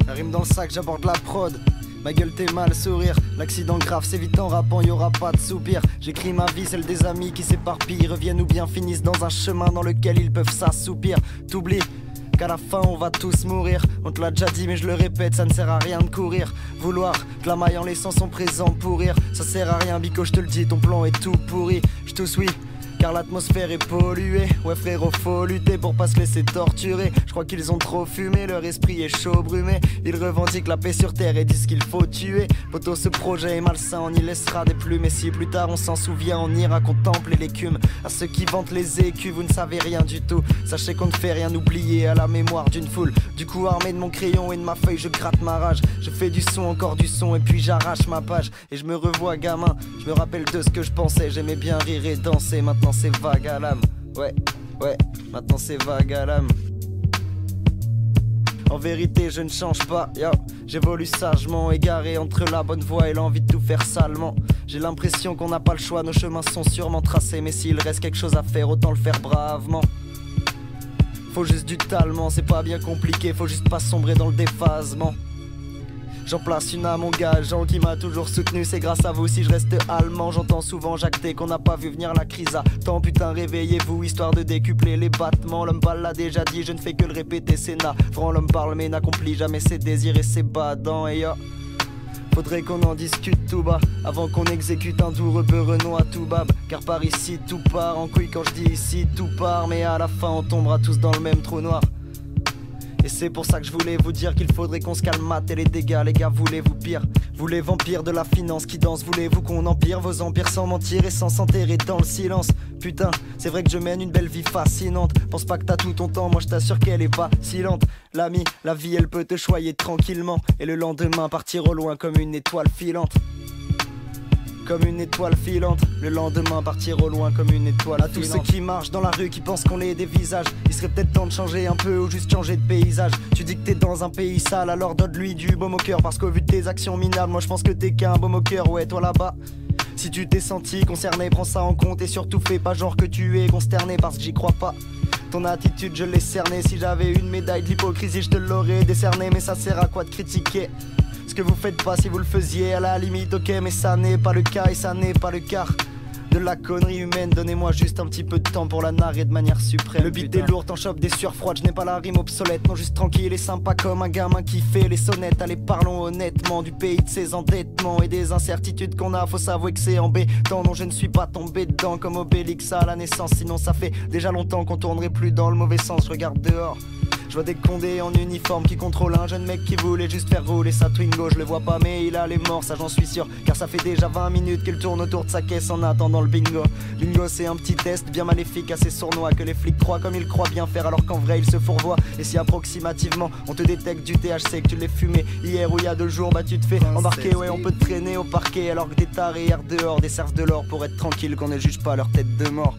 La rime dans le sac, j'aborde la prod. Ma gueule t'es mal, sourire. L'accident grave s'évite en rappant, y'aura pas de soupir. J'écris ma vie, celle des amis qui s'éparpillent, reviennent ou bien finissent dans un chemin dans lequel ils peuvent s'assoupir. T'oublies qu'à la fin on va tous mourir. On te l'a déjà dit mais je le répète, ça ne sert à rien de courir. Vouloir que la maille en laissant son présent pourrir, ça sert à rien Bico, je te le dis, ton plan est tout pourri. Je tous oui car l'atmosphère est polluée. Ouais frérot, faut lutter pour pas se laisser torturer. Je crois qu'ils ont trop fumé, leur esprit est chaud brumé. Ils revendiquent la paix sur terre et disent qu'il faut tuer. Poto, ce projet est malsain, on y laissera des plumes. Et si plus tard on s'en souvient, on ira contempler l'écume. À ceux qui vantent les écus, vous ne savez rien du tout. Sachez qu'on ne fait rien oublier à la mémoire d'une foule. Du coup armé de mon crayon et de ma feuille, je gratte ma rage. Je fais du son, encore du son et puis j'arrache ma page. Et je me revois gamin, je me rappelle de ce que je pensais. J'aimais bien rire et danser, maintenant c'est vague à l'âme. Ouais, maintenant c'est vague à l'âme. En vérité je ne change pas, yo. J'évolue sagement, égaré entre la bonne voie et l'envie de tout faire salement. J'ai l'impression qu'on n'a pas le choix, nos chemins sont sûrement tracés. Mais s'il reste quelque chose à faire, autant le faire bravement. Faut juste du talent, c'est pas bien compliqué, faut juste pas sombrer dans le déphasement. J'en place une à mon gars, Jean qui m'a toujours soutenu. C'est grâce à vous si je reste allemand. J'entends souvent jacter qu'on n'a pas vu venir la crise à temps. Putain réveillez-vous histoire de décupler les battements. L'homme parle l'a déjà dit, je ne fais que le répéter, c'est navrant. L'homme parle mais n'accomplit jamais ses désirs et ses badants. Et yo, faudrait qu'on en discute tout bas avant qu'on exécute un doux beurrenon à tout bab. Car par ici tout part en couille quand je dis ici tout part. Mais à la fin on tombera tous dans le même trou noir. Et c'est pour ça que je voulais vous dire qu'il faudrait qu'on se calme, mate et les dégâts, les gars, voulez-vous pire? Vous les vampires de la finance qui dansent, voulez-vous qu'on empire vos empires sans mentir et sans s'enterrer dans le silence? Putain, c'est vrai que je mène une belle vie fascinante. Pense pas que t'as tout ton temps, moi je t'assure qu'elle est pas si lente. L'ami, la vie elle peut te choyer tranquillement et le lendemain partir au loin comme une étoile filante. Comme une étoile filante, le lendemain partir au loin comme une étoile filante. À tous ceux qui marchent dans la rue, qui pensent qu'on est des visages, il serait peut-être temps de changer un peu ou juste changer de paysage. Tu dis que t'es dans un pays sale, alors donne-lui du baume au cœur. Parce qu'au vu de tes actions minables, moi je pense que t'es qu'un baume au cœur. Ouais toi là-bas, si tu t'es senti concerné, prends ça en compte. Et surtout fais pas genre que tu es consterné parce que j'y crois pas. Ton attitude je l'ai cernée, si j'avais une médaille de l'hypocrisie je te l'aurais décernée. Mais ça sert à quoi de critiquer ce que vous faites pas si vous le faisiez? À la limite ok, mais ça n'est pas le cas et ça n'est pas le quart de la connerie humaine. Donnez-moi juste un petit peu de temps pour la narrer de manière suprême. Le beat est lourd, t'en chopes des sueurs froides. Je n'ai pas la rime obsolète, non juste tranquille et sympa comme un gamin qui fait les sonnettes. Allez parlons honnêtement du pays de ses endettements et des incertitudes qu'on a. Faut s'avouer que c'est embêtant. Non je ne suis pas tombé dedans comme Obélix à la naissance. Sinon ça fait déjà longtemps qu'on tournerait plus dans le mauvais sens. Je regarde dehors, je vois des condés en uniforme qui contrôlent un jeune mec qui voulait juste faire rouler sa Twingo. Je le vois pas mais il a les morts, ça j'en suis sûr. Car ça fait déjà 20 minutes qu'il tourne autour de sa caisse en attendant le bingo. Bingo c'est un petit test bien maléfique, assez sournois, que les flics croient comme ils croient bien faire alors qu'en vrai ils se fourvoient. Et si approximativement on te détecte du THC, que tu l'aies fumé hier ou il y a 2 jours, bah tu te fais embarquer. Ouais on peut te traîner au parquet alors que des tarés errent dehors, des serfs de l'or pour être tranquille qu'on ne juge pas leur tête de mort.